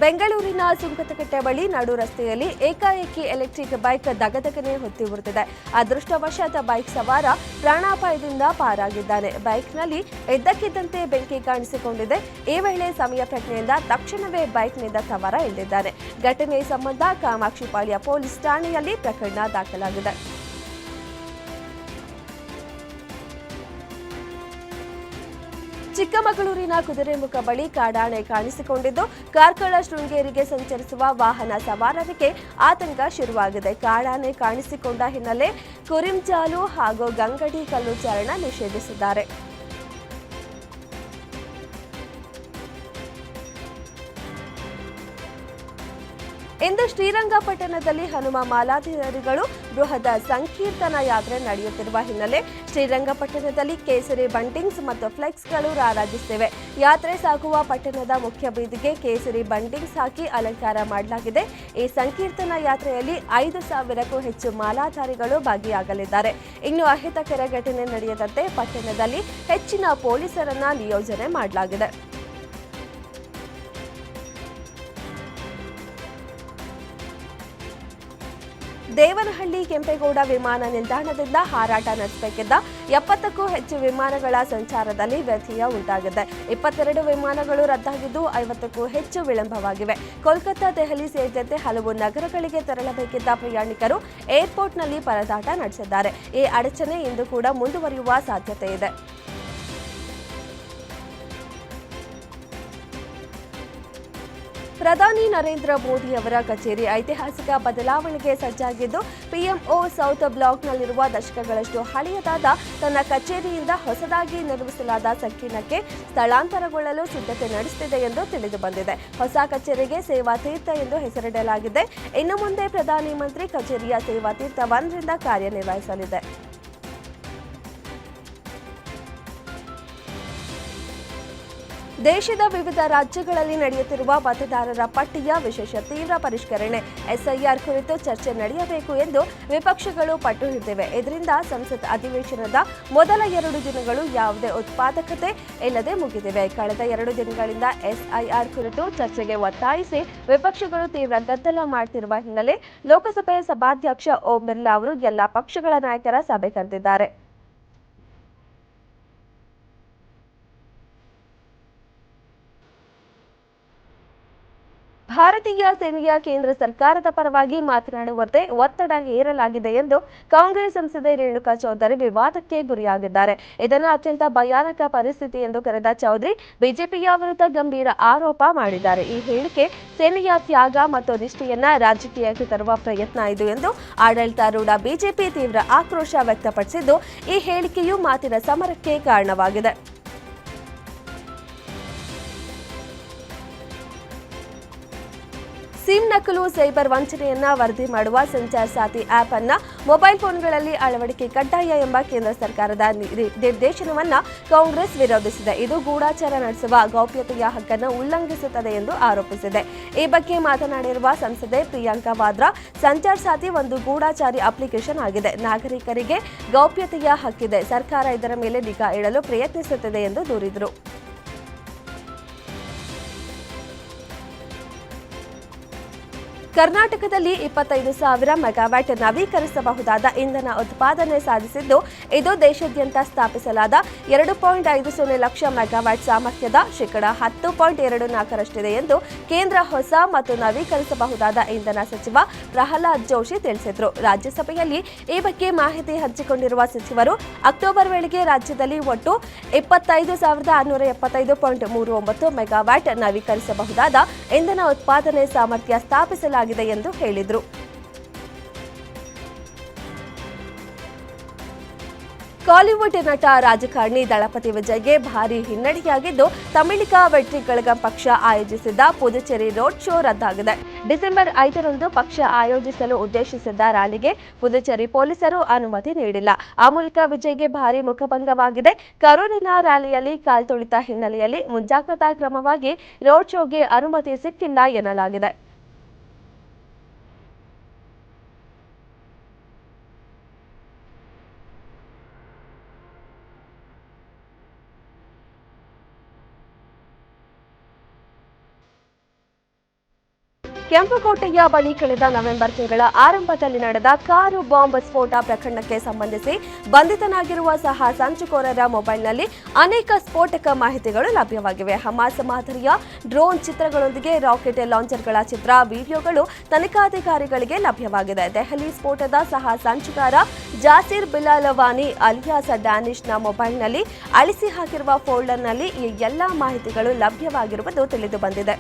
ಬೆಂಗಳೂರಿನ ಸುಂಕದಕಟ್ಟೆ ಬಳಿ ನಡು ರಸ್ತೆಯಲ್ಲಿ ಏಕಾಏಕಿ ಎಲೆಕ್ಟ್ರಿಕ್ ಬೈಕ್ ದಗದಗನೆ ಹೊತ್ತಿ ಉರಿದಿದೆ. ಅದೃಷ್ಟವಶಾತ್ ಬೈಕ್ ಸವಾರ ಪ್ರಾಣಾಪಾಯದಿಂದ ಪಾರಾಗಿದ್ದಾನೆ. ಬೈಕ್ನಲ್ಲಿ ಇದ್ದಕ್ಕಿದ್ದಂತೆ ಬೆಂಕಿ ಕಾಣಿಸಿಕೊಂಡಿದೆ. ಈ ವೇಳೆ ಸಮಯ ಪ್ರಜ್ಞೆಯಿಂದ ತಕ್ಷಣವೇ ಬೈಕ್ನಿಂದ ಸವಾರ ಇಳಿದಿದ್ದಾನೆ. ಘಟನೆ ಸಂಬಂಧ ಕಾಮಾಕ್ಷಿಪಾಳ್ಯ ಪೊಲೀಸ್ ಠಾಣೆಯಲ್ಲಿ ಪ್ರಕರಣ ದಾಖಲಾಗಿದೆ. ಚಿಕ್ಕಮಗಳೂರಿನ ಕುದುರೆಮುಖ ಬಳಿ ಕಾಡಾನೆ ಕಾಣಿಸಿಕೊಂಡಿದ್ದು, ಕಾರ್ಕಳ ಶೃಂಗೇರಿಗೆ ಸಂಚರಿಸುವ ವಾಹನ ಸವಾರರಿಗೆ ಆತಂಕ ಶುರುವಾಗಿದೆ. ಕಾಡಾನೆ ಕಾಣಿಸಿಕೊಂಡ ಹಿನ್ನೆಲೆ ಕುರಿಂಜಾಲು ಹಾಗೂ ಗಂಗಡಿ ಕಲ್ಲು ಚಾರಣ ನಿಷೇಧಿಸಿದ್ದಾರೆ. ಇಂದು ಶ್ರೀರಂಗಪಟ್ಟಣದಲ್ಲಿ ಹನುಮ ಮಾಲಾಧಾರಿಗಳು ಬೃಹತ್ ಸಂಕೀರ್ತನಾ ಯಾತ್ರೆ ನಡೆಯುತ್ತಿರುವ ಹಿನ್ನೆಲೆ ಶ್ರೀರಂಗಪಟ್ಟಣದಲ್ಲಿ ಕೇಸರಿ ಬಂಟಿಂಗ್ಸ್ ಮತ್ತು ಫ್ಲೆಕ್ಸ್ಗಳು ರಾರಾಜಿಸುತ್ತಿವೆ. ಯಾತ್ರೆ ಸಾಗುವ ಪಟ್ಟಣದ ಮುಖ್ಯ ಬೀದಿಗೆ ಕೇಸರಿ ಬಂಟಿಂಗ್ಸ್ ಹಾಕಿ ಅಲಂಕಾರ ಮಾಡಲಾಗಿದೆ. ಈ ಸಂಕೀರ್ತನಾ ಯಾತ್ರೆಯಲ್ಲಿ 5,000ಕ್ಕೂ ಹೆಚ್ಚು ಮಾಲಾಧಾರಿಗಳು ಭಾಗಿಯಾಗಲಿದ್ದಾರೆ. ಇನ್ನು ಅಹಿತಕರ ಘಟನೆ ನಡೆಯದಂತೆ ಪಟ್ಟಣದಲ್ಲಿ ಹೆಚ್ಚಿನ ಪೊಲೀಸರನ್ನ ನಿಯೋಜನೆ ಮಾಡಲಾಗಿದೆ. ದೇವನಹಳ್ಳಿ ಕೆಂಪೇಗೌಡ ವಿಮಾನ ನಿಲ್ದಾಣದಿಂದ ಹಾರಾಟ ನಡೆಸಬೇಕಿದ್ದ 70ಕ್ಕೂ ಹೆಚ್ಚು ವಿಮಾನಗಳ ಸಂಚಾರದಲ್ಲಿ ವ್ಯತ್ಯಯ ಉಂಟಾಗಿದೆ. 22 ವಿಮಾನಗಳು ರದ್ದಾಗಿದ್ದು 50ಕ್ಕೂ ಹೆಚ್ಚು ವಿಳಂಬವಾಗಿವೆ. ಕೋಲ್ಕತ್ತಾ, ದೆಹಲಿ ಸೇರಿದಂತೆ ಹಲವು ನಗರಗಳಿಗೆ ತೆರಳಬೇಕಿದ್ದ ಪ್ರಯಾಣಿಕರು ಏರ್ಪೋರ್ಟ್ನಲ್ಲಿ ಪರದಾಟ ನಡೆಸಿದ್ದಾರೆ. ಈ ಅಡಚಣೆ ಇಂದು ಕೂಡ ಮುಂದುವರಿಯುವ ಸಾಧ್ಯತೆ ಇದೆ. ಪ್ರಧಾನಿ ನರೇಂದ್ರ ಮೋದಿ ಅವರ ಕಚೇರಿ ಐತಿಹಾಸಿಕ ಬದಲಾವಣೆಗೆ ಸಜ್ಜಾಗಿದ್ದು, ಪಿಎಂಒ ಸೌತ್ ಬ್ಲಾಕ್ನಲ್ಲಿರುವ ದಶಕಗಳಷ್ಟು ಹಳೆಯದಾದ ತನ್ನ ಕಚೇರಿಯಿಂದ ಹೊಸದಾಗಿ ನಿರ್ಮಿಸಲಾದ ಸಂಕೀರ್ಣಕ್ಕೆ ಸ್ಥಳಾಂತರಗೊಳ್ಳಲು ಸಿದ್ಧತೆ ನಡೆಸುತ್ತಿದೆ ಎಂದು ತಿಳಿದುಬಂದಿದೆ. ಹೊಸ ಕಚೇರಿಗೆ ಸೇವಾತೀರ್ಥ ಎಂದು ಹೆಸರಿಡಲಾಗಿದೆ. ಇನ್ನು ಮುಂದೆ ಪ್ರಧಾನಿ ಮಂತ್ರಿ ಕಚೇರಿಯ ಸೇವಾತೀರ್ಥ 1ರಿಂದ ಕಾರ್ಯನಿರ್ವಹಿಸಲಿದೆ. ದೇಶದ ವಿವಿಧ ರಾಜ್ಯಗಳಲ್ಲಿ ನಡೆಯುತ್ತಿರುವ ಮತದಾರರ ಪಟ್ಟಿಯ ವಿಶೇಷ ತೀವ್ರ ಪರಿಷ್ಕರಣೆ ಎಸ್ಐಆರ್ ಕುರಿತು ಚರ್ಚೆ ನಡೆಯಬೇಕು ಎಂದು ವಿಪಕ್ಷಗಳು ಪಟ್ಟು ಹಿಡಿದಿವೆ. ಇದರಿಂದ ಸಂಸತ್ ಅಧಿವೇಶನದ ಮೊದಲ 2 ದಿನಗಳು ಯಾವುದೇ ಉತ್ಪಾದಕತೆ ಇಲ್ಲದೆ ಮುಗಿದಿವೆ. ಕಳೆದ 2 ದಿನಗಳಿಂದ ಎಸ್ಐಆರ್ ಕುರಿತು ಚರ್ಚೆಗೆ ಒತ್ತಾಯಿಸಿ ವಿಪಕ್ಷಗಳು ತೀವ್ರ ಗದ್ದಲ ಮಾಡುತ್ತಿರುವ ಹಿನ್ನೆಲೆ ಲೋಕಸಭೆ ಸಭಾಧ್ಯಕ್ಷ ಓಂ ಬಿರ್ಲಾ ಅವರು ಎಲ್ಲಾ ಪಕ್ಷಗಳ ನಾಯಕರ ಸಭೆ ಕರೆದಿದ್ದಾರೆ. ಭಾರತೀಯ ಸೇನೆಯ ಕೇಂದ್ರ ಸರ್ಕಾರದ ಪರವಾಗಿ ಮಾತನಾಡುವಂತೆ ಒತ್ತಡ ಹೇರಲಾಗಿದೆ ಎಂದು ಕಾಂಗ್ರೆಸ್ ಸಂಸದೆ ರೇಣುಕಾ ಚೌಧರಿ ವಿವಾದಕ್ಕೆ ಗುರಿಯಾಗಿದ್ದಾರೆ. ಇದನ್ನು ಅತ್ಯಂತ ಭಯಾನಕ ಪರಿಸ್ಥಿತಿ ಎಂದು ಕರೆದ ಚೌಧರಿ ಬಿಜೆಪಿಯ ವಿರುದ್ಧ ಗಂಭೀರ ಆರೋಪ ಮಾಡಿದ್ದಾರೆ. ಈ ಹೇಳಿಕೆ ಸೇನೆಯ ತ್ಯಾಗ ಮತ್ತು ನಿಷ್ಠೆಯನ್ನ ರಾಜಕೀಯಕ್ಕೆ ತರುವ ಪ್ರಯತ್ನ ಇದು ಎಂದು ಆಡಳಿತಾರೂಢ ಬಿಜೆಪಿ ತೀವ್ರ ಆಕ್ರೋಶ ವ್ಯಕ್ತಪಡಿಸಿದ್ದು, ಈ ಹೇಳಿಕೆಯು ಮಾತಿನ ಸಮರಕ್ಕೆ ಕಾರಣವಾಗಿದೆ. ಸಿಮ್ ನಕಲು, ಸೈಬರ್ ವಂಚನೆಯನ್ನ ವರದಿ ಮಾಡುವ ಸಂಚಾರ್ ಸಾಥಿ ಆಪ್ ಅನ್ನ ಮೊಬೈಲ್ ಫೋನ್ಗಳಲ್ಲಿ ಅಳವಡಿಕೆ ಕಡ್ಡಾಯ ಎಂಬ ಕೇಂದ್ರ ಸರ್ಕಾರದ ನಿರ್ದೇಶನವನ್ನ ಕಾಂಗ್ರೆಸ್ ವಿರೋಧಿಸಿದೆ. ಇದು ಗೂಢಚಾರ ನಡೆಸುವ ಗೌಪ್ಯತೆಯ ಹಕ್ಕನ್ನು ಉಲ್ಲಂಘಿಸುತ್ತದೆ ಎಂದು ಆರೋಪಿಸಿದೆ. ಈ ಬಗ್ಗೆ ಮಾತನಾಡಿರುವ ಸಂಸದೆ ಪ್ರಿಯಾಂಕಾ ವಾದ್ರಾ, ಸಂಚಾರ್ ಸಾಥಿ ಒಂದು ಗೂಢಚಾರಿ ಅಪ್ಲಿಕೇಶನ್ ಆಗಿದೆ. ನಾಗರಿಕರಿಗೆ ಗೌಪ್ಯತೆಯ ಹಕ್ಕಿದೆ. ಸರ್ಕಾರ ಇದರ ಮೇಲೆ ನಿಗಾ ಇಡಲು ಪ್ರಯತ್ನಿಸುತ್ತಿದೆ ಎಂದು ದೂರಿದರು. ಕರ್ನಾಟಕದಲ್ಲಿ 25,000 ಮೆಗಾವ್ಯಾಟ್ ನವೀಕರಿಸಬಹುದಾದ ಇಂಧನ ಉತ್ಪಾದನೆ ಸಾಧಿಸಿದ್ದು, ಇದು ದೇಶಾದ್ಯಂತ ಸ್ಥಾಪಿಸಲಾದ 2.50 ಲಕ್ಷ ಮೆಗಾವ್ಯಾಟ್ ಸಾಮರ್ಥ್ಯದ (10.24%) ಎಂದು ಕೇಂದ್ರ ಹೊಸ ಮತ್ತು ನವೀಕರಿಸಬಹುದಾದ ಇಂಧನ ಸಚಿವ ಪ್ರಹ್ಲಾದ್ ಜೋಶಿ ತಿಳಿಸಿದರು. ರಾಜ್ಯಸಭೆಯಲ್ಲಿ ಈ ಬಗ್ಗೆ ಮಾಹಿತಿ ಹಂಚಿಕೊಂಡಿರುವ ಸಚಿವರು, ಅಕ್ಟೋಬರ್ ವೇಳೆಗೆ ರಾಜ್ಯದಲ್ಲಿ ಒಟ್ಟು 25,675.39 ಮೆಗಾವ್ಯಾಟ್ ನವೀಕರಿಸಬಹುದಾದ ಇಂಧನ ಉತ್ಪಾದನೆ ಸಾಮರ್ಥ್ಯ ಸ್ಥಾಪಿಸಲಾಗಿದೆ ಎಂದು ಹೇಳಿದರು. ಕಾಲಿವುಡ್ ನಟ ರಾಜಕಾರಣಿ ದಳಪತಿ ವಿಜಯ್ಗೆ ಭಾರೀ ಹಿನ್ನಡೆಯಾಗಿದ್ದು, ತಮಿಳಿಕ ವೆಟ್ರಿ ಕಳಗಂ ಪಕ್ಷ ಆಯೋಜಿಸಿದ್ದ ಪುದುಚೇರಿ ರೋಡ್ ಶೋ ರದ್ದಾಗಿದೆ. ಡಿಸೆಂಬರ್ 5ರಂದು ಪಕ್ಷ ಆಯೋಜಿಸಲು ಉದ್ದೇಶಿಸಿದ್ದ ರ್ಯಾಲಿಗೆ ಪುದುಚೇರಿ ಪೊಲೀಸರು ಅನುಮತಿ ನೀಡಿಲ್ಲ. ಆ ಮೂಲಕ ವಿಜಯ್ಗೆ ಭಾರೀ ಮುಖಭಂಗವಾಗಿದೆ. ಕರೋಲಿನಾ ರ್ಯಾಲಿಯಲ್ಲಿ ಕಾಲ್ತುಳಿತ ಹಿನ್ನೆಲೆಯಲ್ಲಿ ಮುಂಜಾಗ್ರತಾ ಕ್ರಮವಾಗಿ ರೋಡ್ ಶೋಗೆ ಅನುಮತಿ ಸಿಕ್ಕಿಲ್ಲ ಎನ್ನಲಾಗಿದೆ. ಕೆಂಪುಕೋಟೆಯ ಬಳಿ ಕಳೆದ ನವೆಂಬರ್ ತಿಂಗಳ ಆರಂಭದಲ್ಲಿ ನಡೆದ ಕಾರು ಬಾಂಬ್ ಸ್ಫೋಟ ಪ್ರಕರಣಕ್ಕೆ ಸಂಬಂಧಿಸಿ ಬಂಧಿತನಾಗಿರುವ ಸಹ ಸಂಚುಕೋರರ ಮೊಬೈಲ್ನಲ್ಲಿ ಅನೇಕ ಸ್ಫೋಟಕ ಮಾಹಿತಿಗಳು ಲಭ್ಯವಾಗಿವೆ. ಹಮಾಸ್ ಮಾದರಿಯ ಡ್ರೋನ್ ಚಿತ್ರಗಳೊಂದಿಗೆ ರಾಕೆಟ್ ಲಾಂಚರ್ಗಳ ಚಿತ್ರ, ವಿಡಿಯೋಗಳು ತನಿಖಾಧಿಕಾರಿಗಳಿಗೆ ಲಭ್ಯವಾಗಿದೆ. ದೆಹಲಿ ಸ್ಫೋಟದ ಸಹ ಸಂಚುಕಾರ ಜಾಸೀರ್ ಬಿಲಾಲವಾನಿ ಅಲಿಯಾಸ್ ಡ್ಯಾನಿಶ್ನ ಮೊಬೈಲ್ನಲ್ಲಿ ಅಳಿಸಿ ಹಾಕಿರುವ ಫೋಲ್ಡರ್ನಲ್ಲಿ ಈ ಎಲ್ಲಾ ಮಾಹಿತಿಗಳು ಲಭ್ಯವಾಗಿರುವುದು ತಿಳಿದುಬಂದಿದೆ.